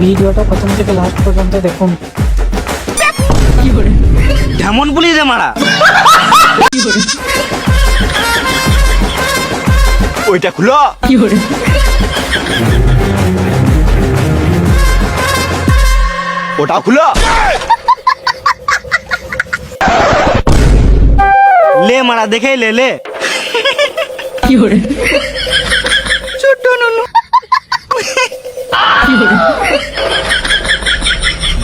ভিডিওটা প্রথম থেকে লাস্ট পর্যন্ত দেখুন। কেমন বলি রে মারা? ওইটা খুলো। ওটা খুলো। লে মারা দেখে লে লে। ছোট নুনু।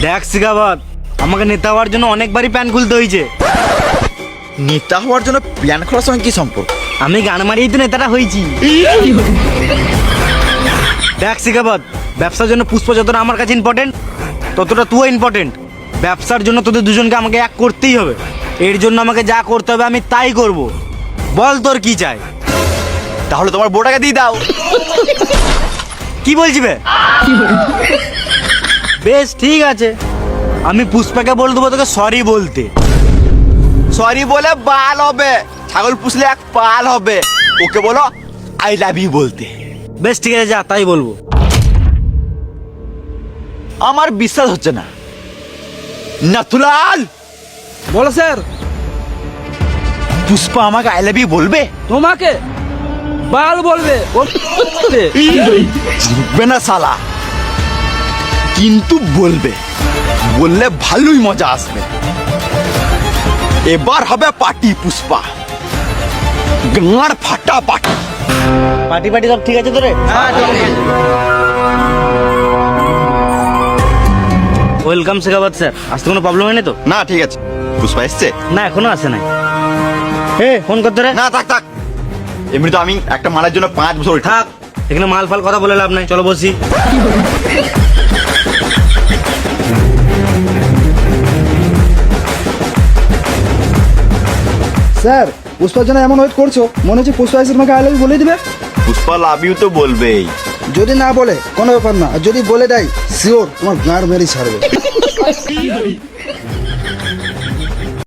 দেখ শিখাবাদ, আমাকে নেতা হওয়ার জন্য অনেকবারই প্যান খুলতে হয়েছে। নেতা হওয়ার জন্য প্ল্যান খোলার সঙ্গে কি সম্পর্ক? আমি গান মারিয়েই তো নেতাটা হয়েছি। দেখ শিখাবাদ, ব্যবসার জন্য পুষ্প যতটা আমার কাছে ইম্পর্টেন্ট, ততটা তুই ইম্পর্টেন্ট। ব্যবসার জন্য তোদের দুজনকে আমাকে এক করতেই হবে। এর জন্য আমাকে যা করতে হবে আমি তাই করব। বল তোর কি চাই? তাহলে তোমার বউটাকে দিয়ে দাও। কি বলছি বে? বেশ ঠিক আছে, আমি পুষ্পাকে বলে দেবো তোকে সরি বলতে। সরি বলে বাল হবে, ছাগল পুষলে এক পাল হবে। ওকে বলো আই লাভ ইউ বলতে। বেশ ঠিক আছে, যা তাই বলবো। আমার বিশ্বাস হচ্ছে না। নাথুলাল, বলো স্যার। পুষ্পা আমাকে আই লাভ ইউ বলবে? তোমাকে বাল বলবে। ঢুকবে না শালা, কিন্তু বলবে। বললে ভালোই মজা আসবে। এবার হবে পার্টি পুষ্পা, গাঁড় ফাটা পার্টি। পার্টি পার্টি সব ঠিক আছে তোরে? ওয়েলকাম শেখাবাদ স্যার। আসতে কোনো প্রবলেম হয়নি তো? না ঠিক আছে। পুষ্পা এসছে? না এখনো আসে নাই। হে ফোন করতে রে। না থাক থাক, এমনি তো আমি একটা মালের জন্য 5 বছর থাক, এখানে মাল ফাল কথা বলে লাভ নাই, চলো বসি। স্যার, পুষ্পার জন্য এমন ওয়েট করছো, মনে হচ্ছে পুষ্পা এসে তোমাকে আই লাভ ইউ বলে দিবে। পুষ্পা লাভ ইউ তো বলবেই। যদি না বলে কোনো ব্যাপার না, আর যদি বলে দেয় শিওর তোমার গাঁড় মেরেই ছাড়বে।